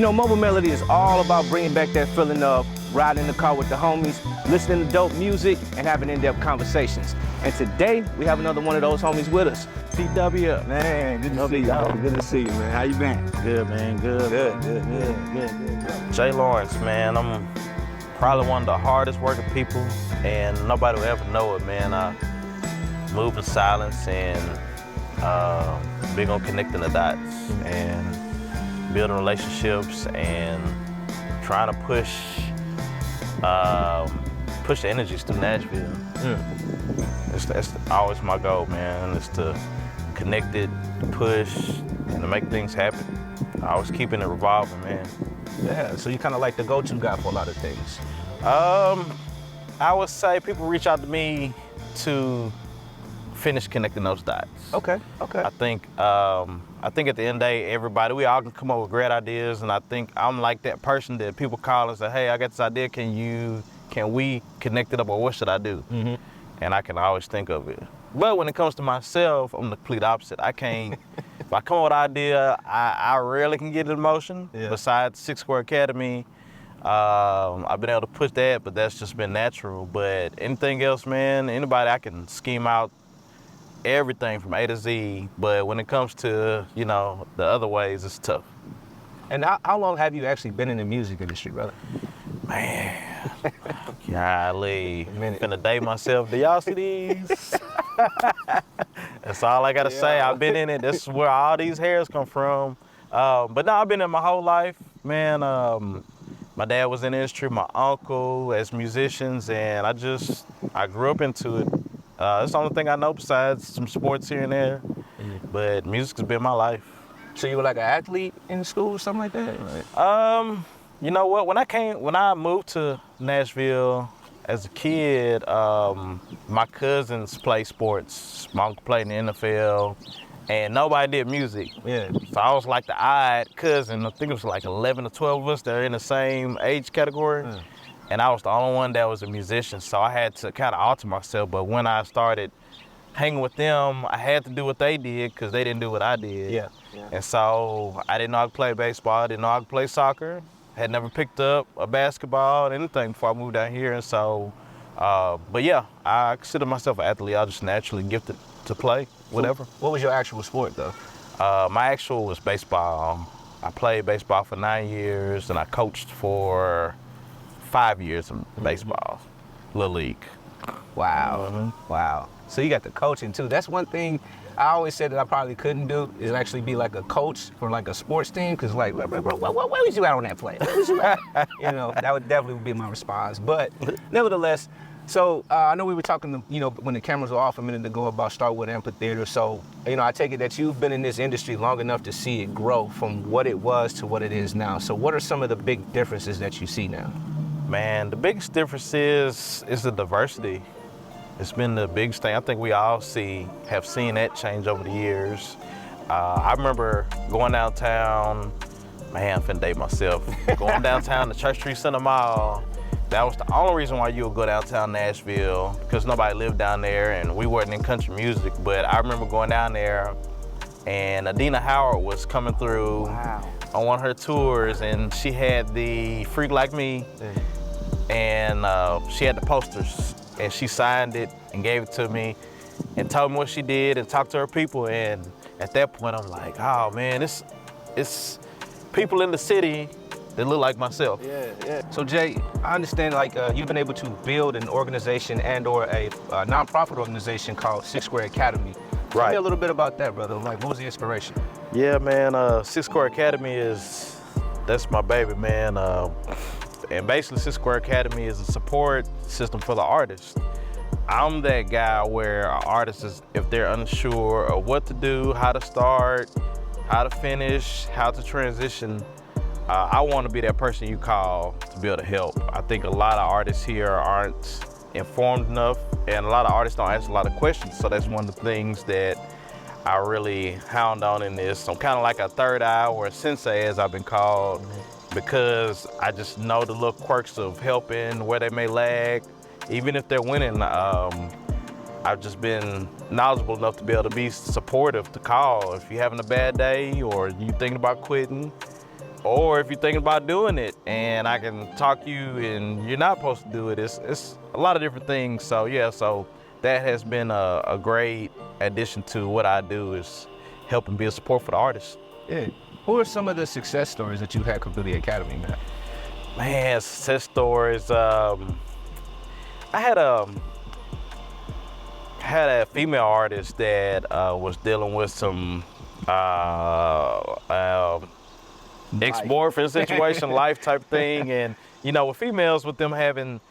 know, Mobile Melody is all about bringing back that feeling of riding in the car with the homies, listening to dope music, and having in-depth conversations. And today, we have another one of those homies with us. PW. Man, good to see you, man. Good to see you, man. How you been? Good, man. Good. Good. Jay Lawerence, man. I'm probably one of the hardest working people, and nobody will ever know it, man. I move in silence and big on connecting the dots and building relationships and trying to push the energies through Nashville. That's always my goal, man. Is to connect it, push, and to make things happen. Always keeping it revolving, man. Yeah, so you kind of like the go-to guy for a lot of things. I would say people reach out to me to finish connecting those dots. Okay. I think at the end of the day, everybody, we all can come up with great ideas, and I think I'm like that person that people call and say, hey, I got this idea, can we connect it up, or what should I do? Mm-hmm. And I can always think of it. But when it comes to myself, I'm the complete opposite. I can't, if I come up with an idea, I rarely can get it in motion. Yeah. Besides Six Square Academy, I've been able to push that, but that's just been natural. But anything else, man, anybody, I can scheme out everything from A to Z. But when it comes to, the other ways, it's tough. And how long have you actually been in the music industry, brother? Man, golly, minute. finna date myself. Do y'all see these? That's all I gotta say. I've been in it. This is where all these hairs come from. But no, I've been in my whole life, man. My dad was in the industry, my uncle as musicians, and I grew up into it. That's the only thing I know besides some sports here and there. But music has been my life. So you were like an athlete in school or something like that? You know what? When I moved to Nashville as a kid, my cousins played sports. My uncle played in the NFL, and nobody did music. Yeah. So I was like the odd cousin. I think it was like 11 or 12 of us that are in the same age category. And I was the only one that was a musician, so I had to kind of alter myself. But when I started hanging with them, I had to do what they did because they didn't do what I did. Yeah. And so I didn't know how to play baseball. I didn't know how to play soccer. Had never picked up a basketball or anything before I moved down here. And so, but yeah, I consider myself an athlete. I was just naturally gifted to play, whatever. What was your actual sport, though? My actual was baseball. I played baseball for 9 years, and I coached for 5 years in baseball, Little League. Wow. Wow. So you got the coaching, too. That's one thing I always said that I probably couldn't do, is actually be like a coach for like a sports team, because like, bro, where was you at on that play? Where was you at? That would definitely be my response. But nevertheless, so I know we were talking, when the cameras were off a minute ago about Starwood Amphitheater. So, I take it that you've been in this industry long enough to see it grow from what it was to what it is now. So what are some of the big differences that you see now? Man, the biggest difference is the diversity. It's been the biggest thing. I think we all have seen that change over the years. I remember going downtown, man, I'm finna date myself, going downtown to Church Street Center Mall. That was the only reason why you would go downtown Nashville, because nobody lived down there and we weren't in country music. But I remember going down there and Adina Howard was coming through on one of her tours, and she had the Freak Like Me, and she had the posters. And she signed it and gave it to me and told me what she did and talked to her people. And at that point, I'm like, oh man, it's people in the city that look like myself. Yeah. So Jay, I understand you've been able to build an organization and or a nonprofit organization called Six Square Academy. Tell me a little bit about that, brother. Like, what was the inspiration? Yeah, man, Six Square Academy that's my baby, man. And basically, Six Square Academy is a support system for the artists. I'm that guy where artists, if they're unsure of what to do, how to start, how to finish, how to transition, I want to be that person you call to be able to help. I think a lot of artists here aren't informed enough, and a lot of artists don't ask a lot of questions. So that's one of the things that I really hound on in this. I'm kind of like a third eye or a sensei, as I've been called, because I just know the little quirks of helping, where they may lag. Even if they're winning, I've just been knowledgeable enough to be able to be supportive, to call. If you're having a bad day or you thinking about quitting, or if you're thinking about doing it and I can talk you and you're not supposed to do it, it's a lot of different things. So yeah, so that has been a great addition to what I do, is helping be a support for the artists. Yeah. Who are some of the success stories that you've had come through the academy, man? Man, success stories. I had a female artist that was dealing with some ex-boyfriend situation, life type thing, and you know, with females, with them having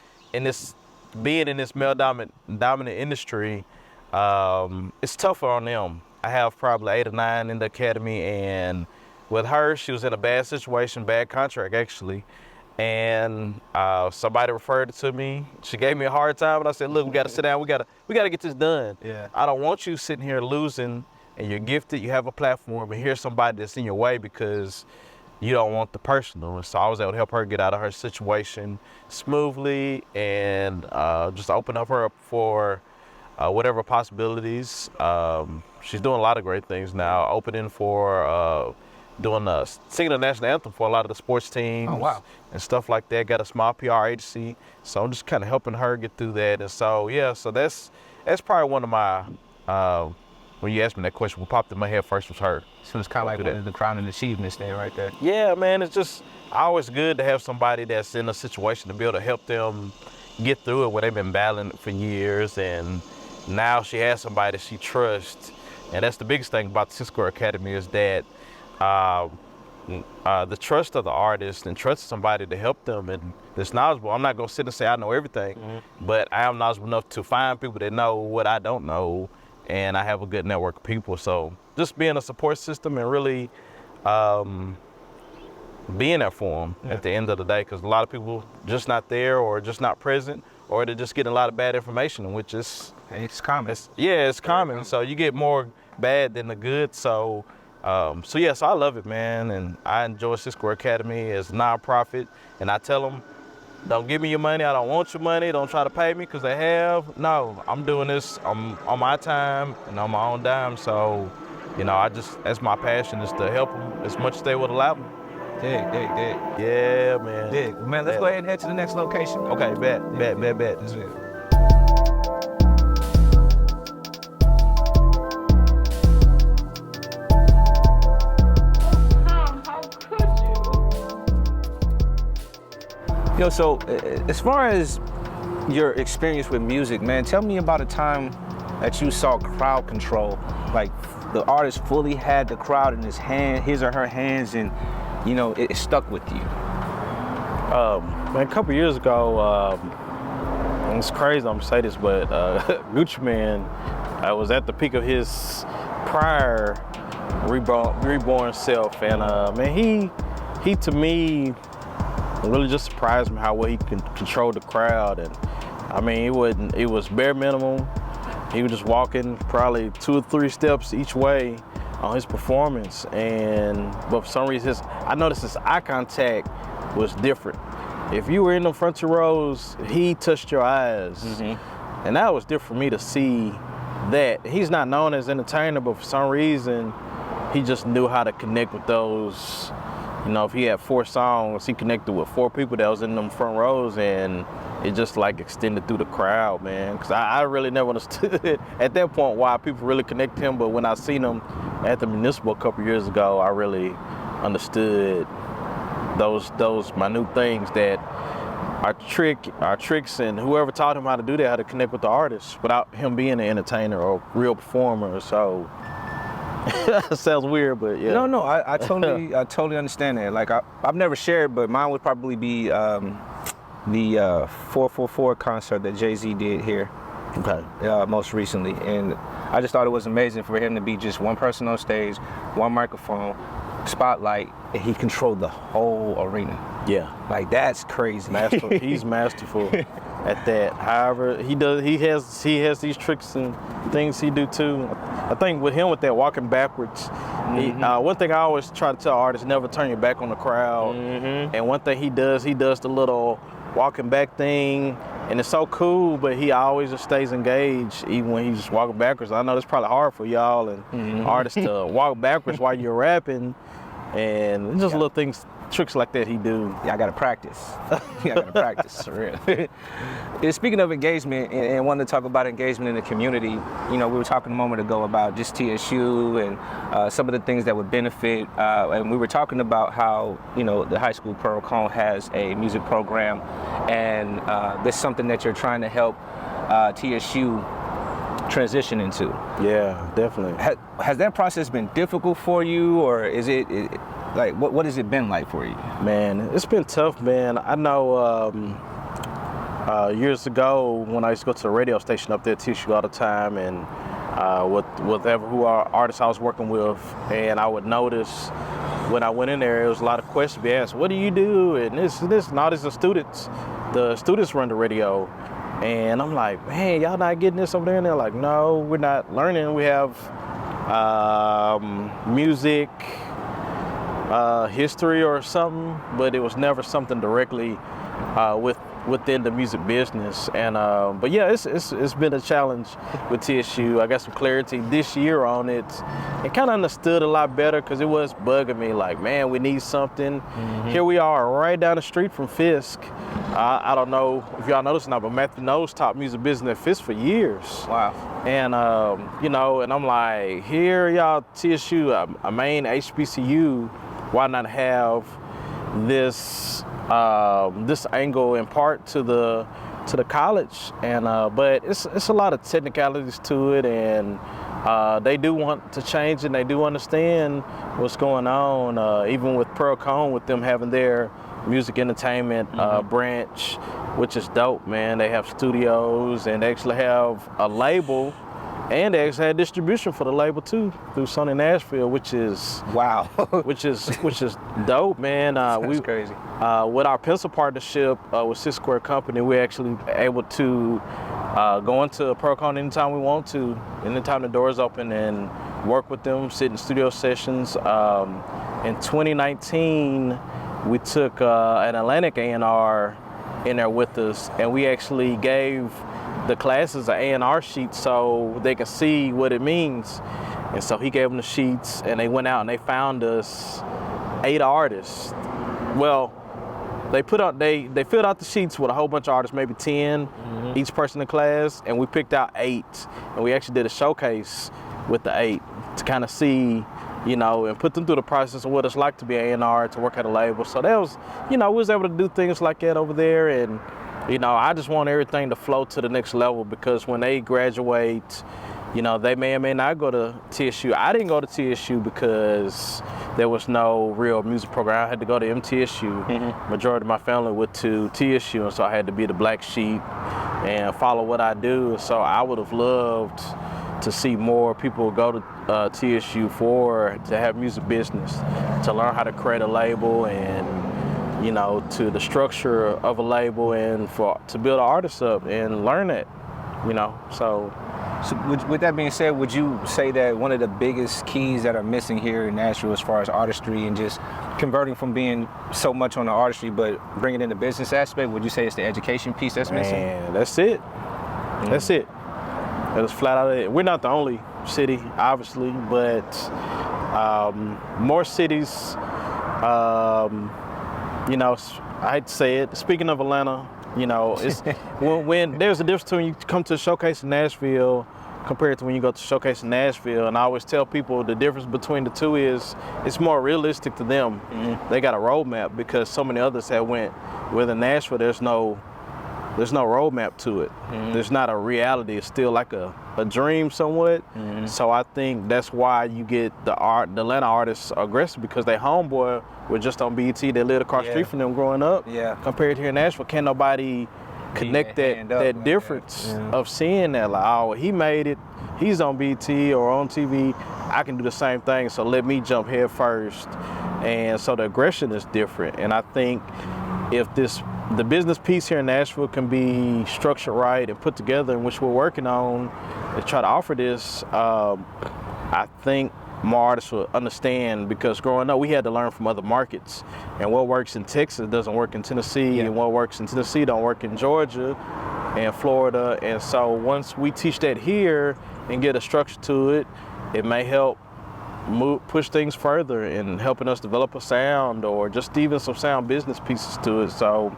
being in this male dominant industry, it's tougher on them. I have probably 8 or 9 in the academy, and with her, she was in a bad situation, bad contract actually. And somebody referred it to me. She gave me a hard time, and I said, "Look, we got to sit down. We got to get this done. Yeah. I don't want you sitting here losing, and you're gifted. You have a platform, and here's somebody that's in your way because you don't want the personal." And so I was able to help her get out of her situation smoothly, and just open her up for whatever possibilities. She's doing a lot of great things now. Opening for. Singing the national anthem for a lot of the sports teams. Oh, wow. And stuff like that. Got a small PR agency, so I'm just kind of helping her get through that. And so yeah, so that's probably one of my when you asked me that question, what popped in my head first was her. So it's kind of like one of the crowning achievements there, right there. Yeah, man, it's just always good to have somebody that's in a situation to be able to help them get through it where they've been battling for years, and now she has somebody that she trusts. And that's the biggest thing about the Cisco Academy, is that the trust of the artist and trust somebody to help them and that's knowledgeable. I'm not gonna sit and say I know everything, but I am knowledgeable enough to find people that know what I don't know, and I have a good network of people. So just being a support system and really being there for them at the end of the day, because a lot of people just not there or just not present, or they're just getting a lot of bad information, which is it's common. It's common. So you get more bad than the good. So yes, I love it, man, and I enjoy Cisco Academy as a nonprofit. And I tell them, don't give me your money. I don't want your money. Don't try to pay me because they have. No, I'm doing this on my time and on my own dime. So, you know, that's my passion, is to help them as much as they would allow me. Dig. Yeah, man. Dig. Man, let's go ahead and head to the next location. Okay, bet. That's it. Yo, so as far as your experience with music, man, tell me about a time that you saw crowd control. Like the artist fully had the crowd in his or her hands, and you know, it stuck with you. Man, a couple years ago, and it's crazy I'm gonna say this, but Gucci Mane, I was at the peak of his prior reborn self, and man, he to me really just surprised me how well he can control the crowd. And I mean, it was bare minimum. He was just walking probably 2 or 3 steps each way on his performance, but for some reason I noticed his eye contact was different. If you were in the front 2 rows, he touched your eyes, and that was different for me to see that. He's not known as an entertainer, but for some reason he just knew how to connect with those. You know, if he had 4 songs, he connected with 4 people that was in them front rows, and it just like extended through the crowd, man. Because I really never understood at that point why people really connect to him. But when I seen him at the Municipal a couple years ago, I really understood those minute things that our tricks, and whoever taught him how to do that, how to connect with the artists without him being an entertainer or real performer. So. It sounds weird, but yeah. No, I totally understand that. Like I've never shared, but mine would probably be the 444 concert that Jay-Z did here. Okay. Most recently, and I just thought it was amazing for him to be just one person on stage, one microphone, spotlight, and he controlled the whole arena. Yeah. Like that's crazy. He's masterful at that. However, he has these tricks and things he do too. I think with him, with that walking backwards, one thing I always try to tell artists, never turn your back on the crowd. And one thing he does the little walking back thing, and it's so cool, but he always just stays engaged even when he's just walking backwards. I know it's probably hard for y'all and artists to walk backwards while you're rapping, and it's just little things tricks like that he do. Yeah, I gotta practice. Yeah, I gotta practice, for real. And speaking of engagement, and wanting to talk about engagement in the community, we were talking a moment ago about just TSU and some of the things that would benefit, and we were talking about how, the high school Pearl Cone has a music program, and that's something that you're trying to help TSU transition into. Yeah, definitely. Has that process been difficult for you, or is it like what has it been like for you? Man, it's been tough, man. I know years ago when I used to go to the radio station up there at TSU all the time, and with who are artists I was working with, and I would notice when I went in there, it was a lot of questions being asked. What do you do? And this and all these are students. The students run the radio. And I'm like, man, y'all not getting this over there? And they're like, no, we're not learning. We have music, history or something, but it was never something directly within the music business. And but yeah, it's been a challenge with TSU. I got some clarity this year on it, and kind of understood a lot better because it was bugging me. Like, man, we need something. Mm-hmm. Here we are, right down the street from Fisk. I don't know if y'all noticed now, but Matthew Knowles taught music business at Fisk for years. Wow. And and I'm like, here y'all TSU, a main HBCU, why not have this this angle in part to the college? And but it's a lot of technicalities to it, and they do want to change it, and they do understand what's going on, even with Pearl Cone, with them having their music entertainment branch, which is dope, man. They have studios, and they actually have a label, and they actually had distribution for the label too through Sony Nashville, which is wow, which is dope, man. That's crazy. With our pencil partnership with Six Square Company, we're actually able to go into Pearl Cone anytime we want to, anytime the doors open, and work with them, sit in studio sessions. In 2019. We took an Atlantic A&R in there with us, and we actually gave the classes an A&R sheet so they could see what it means. And so he gave them the sheets, and they went out and they found us 8 artists. Well, they filled out the sheets with a whole bunch of artists, maybe 10, each person in class, and we picked out 8. And we actually did a showcase with the 8 to kind of see, and put them through the process of what it's like to be A&R, to work at a label. So that was, we was able to do things like that over there. And, I just want everything to flow to the next level, because when they graduate, they may or may not go to TSU. I didn't go to TSU because there was no real music program. I had to go to MTSU. Mm-hmm. Majority of my family went to TSU, and so I had to be the black sheep and follow what I do. So I would have loved to see more people go to TSU to have music business, to learn how to create a label, and to the structure of a label, and to build an artist up and learn it, So with that being said, would you say that one of the biggest keys that are missing here in Nashville as far as artistry and just converting from being so much on the artistry but bringing in the business aspect, would you say it's the education piece that's missing? Man, that's it. That's it. That is flat out it. We're not the only city, obviously, but more cities, I hate to say it, speaking of Atlanta, it's when there's a difference between you come to a showcase in Nashville compared to when you go to showcase in Nashville. And I always tell people the difference between the two is it's more realistic to them. Mm-hmm. They got a roadmap, because so many others have went. Within Nashville, there's no roadmap to it. Mm-hmm. There's not a reality. It's still like a dream somewhat. Mm-hmm. So I think that's why you get the Atlanta artists aggressive, because they homeboy were just on BET. They lived across the street from them growing up. Yeah. Compared to here in Nashville, can't nobody connect that difference of seeing that, like, oh, he made it, he's on BET or on TV, I can do the same thing, so let me jump head first. And so the aggression is different. And I think if the business piece here in Nashville can be structured right and put together, in which we're working on to try to offer this, I think more artists will understand, because growing up we had to learn from other markets, and what works in Texas doesn't work in Tennessee, and what works in Tennessee don't work in Georgia and Florida. And so once we teach that here and get a structure to it, it may help push things further in helping us develop a sound or just even some sound business pieces to it. So,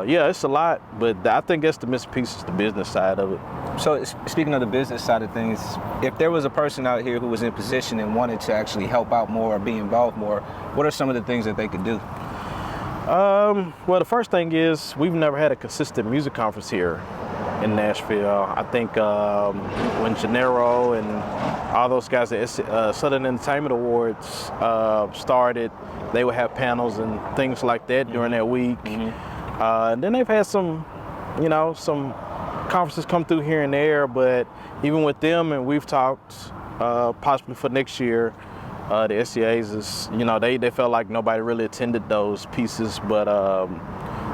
yeah, it's a lot, but I think that's the missing piece is the business side of it. So speaking of the business side of things, if there was a person out here who was in position and wanted to actually help out more or be involved more, what are some of the things that they could do? Well, the first thing is we've never had a consistent music conference here in Nashville. I think when Gennaro and all those guys at Southern Entertainment Awards started, they would have panels and things like that during that week. And then they've had some, you know, some conferences come through here and there, but even with them, and we've talked possibly for next year, the SCAs is, you know, they felt like nobody really attended those pieces, but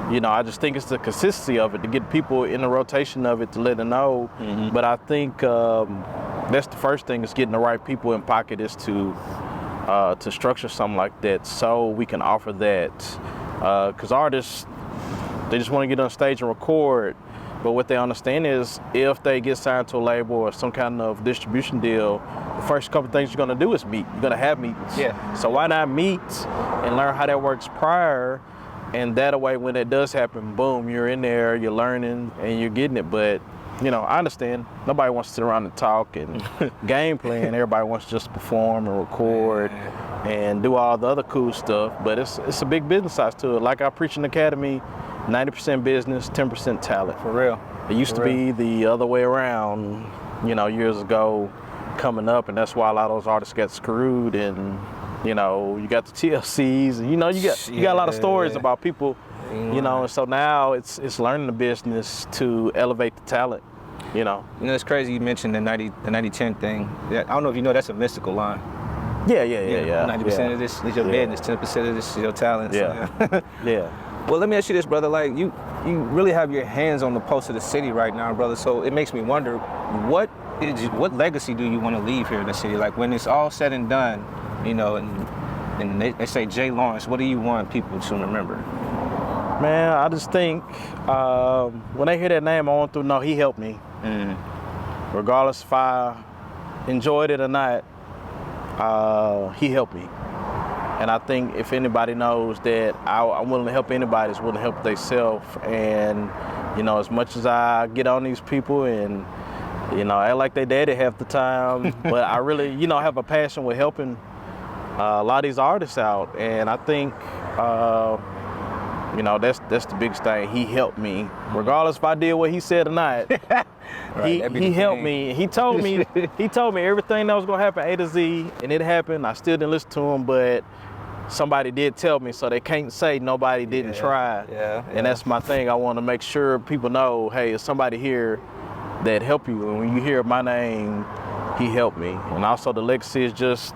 you know, I just think it's the consistency of it to get people in the rotation of it to let them know. But I think that's the first thing is getting the right people in pocket is to structure something like that so we can offer that. Because artists, they just want to get on stage and record. But what they understand is if they get signed to a label or some kind of distribution deal, the first couple things you're going to do is meet. You're going to have meetings. Yeah. So why not meet and learn how that works prior? And that way, when it does happen, boom, you're in there, you're learning, and you're getting it. But, you know, I understand. Nobody wants to sit around and talk and game plan. Everybody wants to just perform and record and do all the other cool stuff. But it's a big business side to it. Like I preach in the Academy, 90% business, 10% talent. For real. It used to be the other way around, you know, years ago coming up, and that's why a lot of those artists got screwed. And you know, you got the TLCs, and you know, you got a lot of stories about people, you know, and so now it's learning the business to elevate the talent, you know. You know, it's crazy you mentioned the 90-10 thing. Yeah, I don't know if you know that's a mystical line. Yeah. 90% of this is your business, 10% of this is your talent. Yeah. So, Yeah. Well, let me ask you this, brother. Like, you really have your hands on the pulse of the city right now, brother. So it makes me wonder, what legacy do you want to leave here in the city? Like, when it's all said and done, you know, and they say Jay Lawerence, what do you want people to remember? Man, I just think when they hear that name, I want them to know he helped me. Regardless if I enjoyed it or not, he helped me. And I think if anybody knows that I'm willing to help anybody, is willing to help themselves. And, you know, as much as I get on these people and, you know, act like they daddy half the time, but I really, you know, have a passion with helping a lot of these artists out. And I think, you know, that's the biggest thing. He helped me, regardless if I did what he said or not. Right, he helped me. He told me everything that was gonna happen A to Z, and it happened. I still didn't listen to him, but somebody did tell me, so they can't say nobody didn't try. And that's my thing. I want to make sure people know, hey, there's somebody here that helped you. And when you hear my name, he helped me. And also the legacy is just,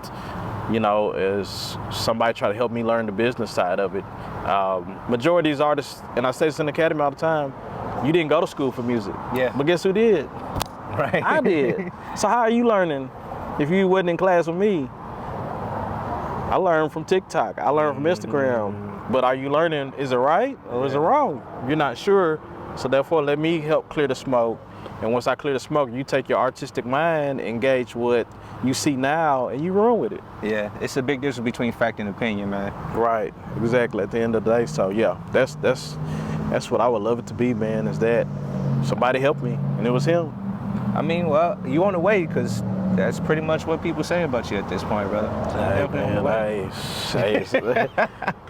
you know, as somebody try to help me learn the business side of it. Majority of these artists, and I say this in the Academy all the time, you didn't go to school for music. Yeah. But guess who did? Right. I did. So how are you learning if you wasn't in class with me? I learned from TikTok. I learned from Instagram. But are you learning, is it right or is it wrong? You're not sure. So therefore, let me help clear the smoke. And once I clear the smoke, you take your artistic mind, engage what you see now, and you run with it. Yeah, it's a big difference between fact and opinion, man. Right, exactly, at the end of the day. So yeah, that's what I would love it to be, man, is that somebody helped me, and it was him. I mean, well, you on the way, because that's pretty much what people say about you at this point, brother. So Hey, man,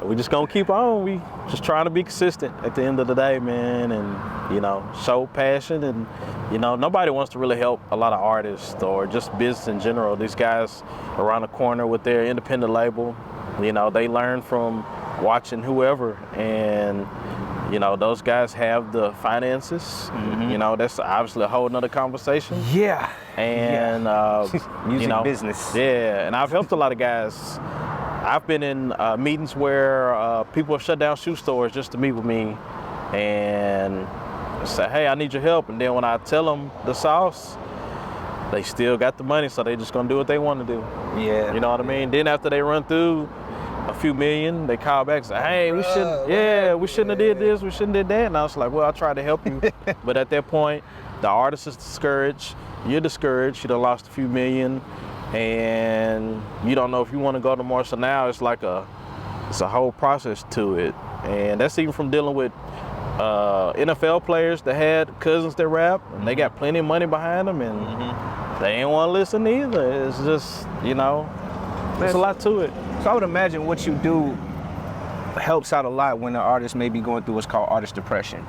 we just gonna keep on. We just trying to be consistent at the end of the day, man, and, you know, show passion. And, you know, nobody wants to really help a lot of artists or just business in general. These guys around the corner with their independent label, you know, they learn from watching whoever, and, you know, those guys have the finances. You know, that's obviously a whole nother conversation. Yeah. And, music you know, business. Yeah, and I've helped a lot of guys. I've been in meetings where people have shut down shoe stores just to meet with me and say, hey, I need your help. And then when I tell them the sauce, they still got the money, so they just gonna do what they want to do. Yeah. You know what I mean? Then after they run through a few million, they call back and say, hey, we shouldn't have did this, we shouldn't have did that. And I was like, well, I tried to help you. But at that point, the artist is discouraged, you're discouraged, you done lost a few million, and you don't know if you want to go to more. So now it's like it's a whole process to it, and that's even from dealing with NFL players that had cousins that rap, and they got plenty of money behind them, and they ain't want to listen either. It's just, you know, there's a lot to it. So I would imagine what you do helps out a lot when an artist may be going through what's called artist depression.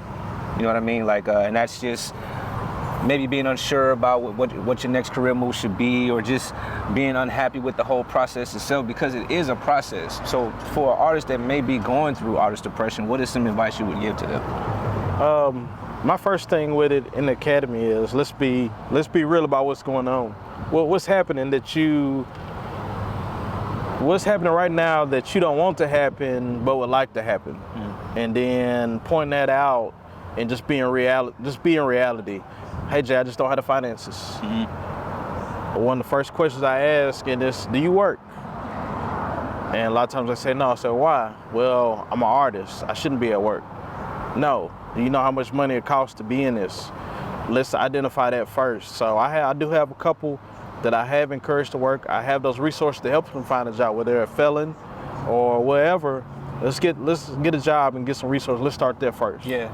You know what I mean? Like, and that's just maybe being unsure about what your next career move should be, or just being unhappy with the whole process itself, because it is a process. So for an artist that may be going through artist depression, what is some advice you would give to them? My first thing with it in the academy is let's be real about what's going on. Well, what's happening right now that you don't want to happen but would like to happen, and then pointing that out and just being reality. Hey Jay, I just don't have the finances. One of the first questions I ask is, do you work? And a lot of times I say no. I say, why? Well, I'm an artist. I shouldn't be at work. No. Do you know how much money it costs to be in this? Let's identify that first. So I do have a couple that I have encouraged to work. I have those resources to help them find a job, whether they're a felon or whatever. Let's get a job and get some resources. Let's start there first. Yeah.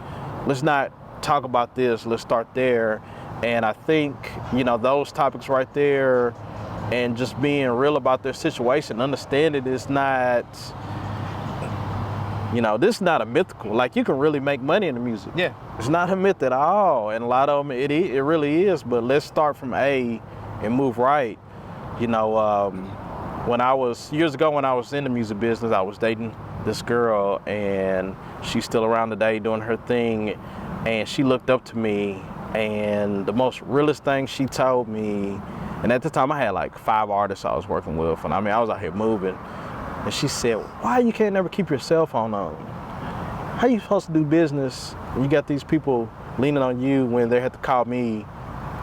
Let's not talk about this. Let's start there. And I think, you know, those topics right there, and just being real about their situation, understanding it's not, you know, this is not a mythical. Like, you can really make money in the music. Yeah. It's not a myth at all. And a lot of them, it really is. But let's start from A and move right. You know, years ago when I was in the music business, I was dating this girl, and she's still around today doing her thing. And she looked up to me, and the most realest thing she told me, and at the time I had like 5 artists I was working with, and I mean, I was out here moving. And she said, why you can't never keep your cell phone on? How you supposed to do business when you got these people leaning on you when they have to call me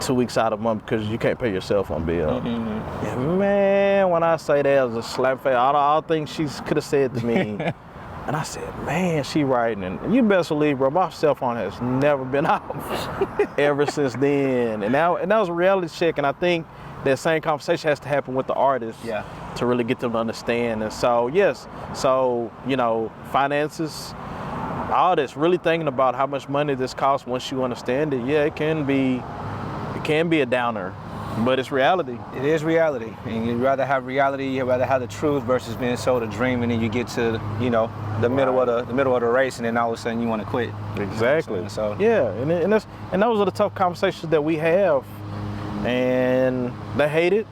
2 weeks out of the month because you can't pay your cell phone bill? And man, when I say that, it was a slap face. All things she could have said to me. And I said, man, she right. And you best believe, bro, my cell phone has never been off ever since then. And that was a reality check. And I think that same conversation has to happen with the artists to really get them to understand. And so, yes, you know, finances, all this, really thinking about how much money this costs once you understand it. Yeah, it can be a downer, but it's reality. It is reality. And you'd rather have reality, you'd rather have the truth versus being sold a dream, and then you get to, you know, the middle of the race, and then all of a sudden you want to quit. Exactly. You know, so yeah, and those are the tough conversations that we have, and they hate it.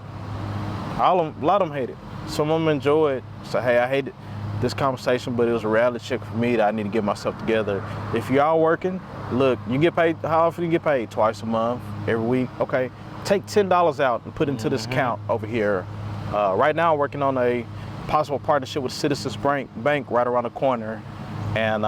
A lot of them hate it. Some of them enjoy it. So hey, I hated this conversation, but it was a reality check for me that I need to get myself together. If y'all working, look, you get paid. How often you get paid? Twice a month, every week. Okay, take $10 out and put into this account over here. Right now, I'm working on a possible partnership with Citizens Bank right around the corner, and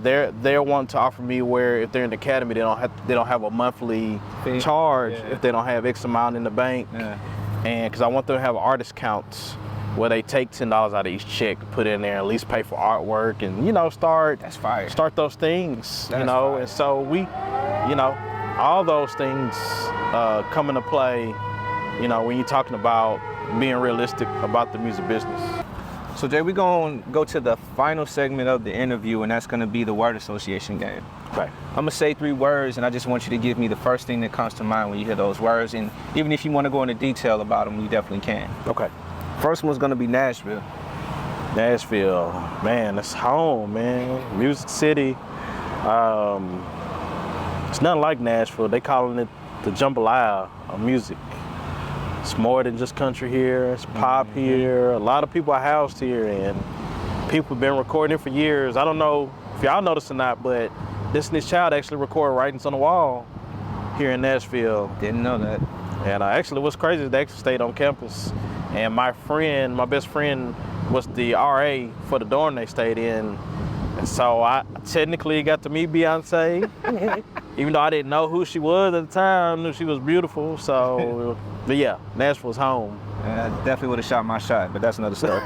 they're wanting to offer me where if they're in the academy, they don't have a monthly charge if they don't have X amount in the bank, and because I want them to have artist counts where they take $10 out of each check, put in there, at least pay for artwork, and you know, start those things. That's, you know, fire. And so we, you know, all those things come into play, you know, when you're talking about being realistic about the music business. So Jay, we're going to go to the final segment of the interview, and that's going to be the word association game. Okay. I'm going to say 3 words, and I just want you to give me the first thing that comes to mind when you hear those words, and even if you want to go into detail about them, you definitely can. Okay. First one's going to be Nashville. Nashville, man, that's home, man. Music City. It's nothing like Nashville. They calling it the jambalaya of music. It's more than just country here. It's pop here. A lot of people are housed here, and people have been recording it for years. I don't know if y'all noticed or not, but Destiny's Child actually recorded writings on the wall here in Nashville. Didn't know that. And actually, what's crazy is they actually stayed on campus. And my best friend, was the RA for the dorm they stayed in. And so I technically got to meet Beyonce, even though I didn't know who she was at the time. I knew she was beautiful. So, but yeah, Nashville's home. I definitely would have shot my shot, but that's another story.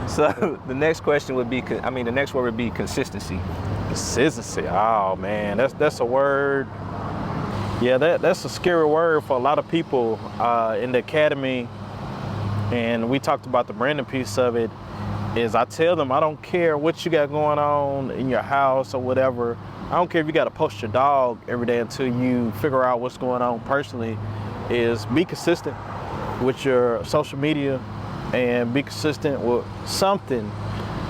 So the next question would be, the next word would be consistency. Consistency. Oh man, that's a word. Yeah, that's a scary word for a lot of people in the academy. And we talked about the branding piece of it. Is I tell them I don't care what you got going on in your house or whatever. I don't care if you got to post your dog every day until you figure out what's going on personally. Is be consistent with your social media and be consistent with something.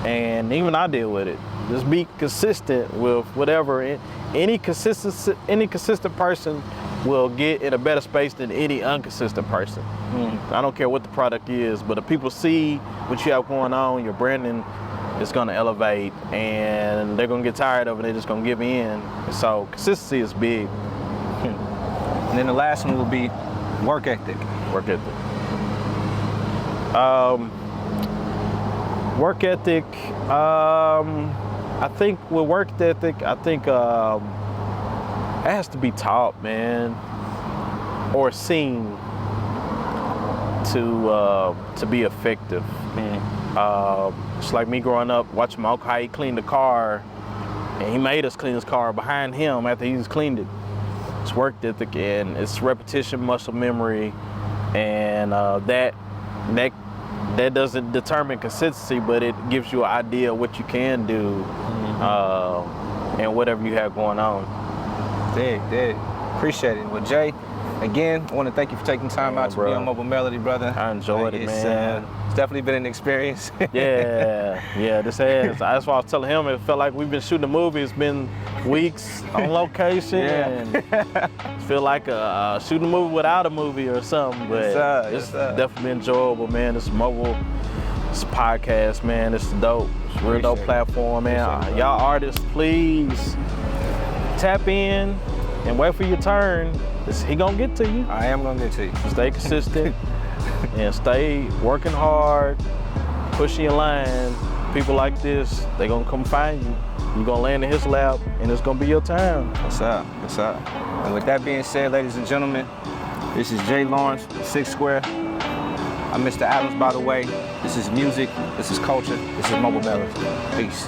And even I deal with it. Just be consistent with whatever. Any consistent person will get in a better space than any inconsistent person. I don't care what the product is, but if people see what you have going on, your branding is going to elevate, and they're going to get tired of it. They're just going to give in. So consistency is big. And then the last one will be work ethic. Work ethic. Work ethic. I think with work ethic, I think it has to be taught, man, or seen to be effective. It's like me growing up watching my uncle how he cleaned the car, and he made us clean his car behind him after he's cleaned it. It's work ethic, and it's repetition, muscle memory, and that doesn't determine consistency, but it gives you an idea of what you can do and whatever you have going on. Dig. Appreciate it. Well, Jay, again, I want to thank you for taking time out to be on Mobile Melody, brother. I enjoyed it, man. It's definitely been an experience. Yeah, this has. That's why I was telling him it felt like we've been shooting a movie. It's been weeks on location, and it feel like shooting a movie without a movie or something. But it's definitely enjoyable, man. This mobile, this podcast, man. It's dope. It's a real dope platform, man. Y'all artists, please tap in and wait for your turn. He gonna get to you. I am gonna get to you. Stay consistent and stay working hard, pushing your line. People like this, they gonna come find you. You're gonna land in his lap, and it's gonna be your time. What's up? And with that being said, ladies and gentlemen, this is Jay Lawerence, 6 Square. I'm Mr. Adams, by the way. This is music, this is culture, this is Mobile Melody. Peace.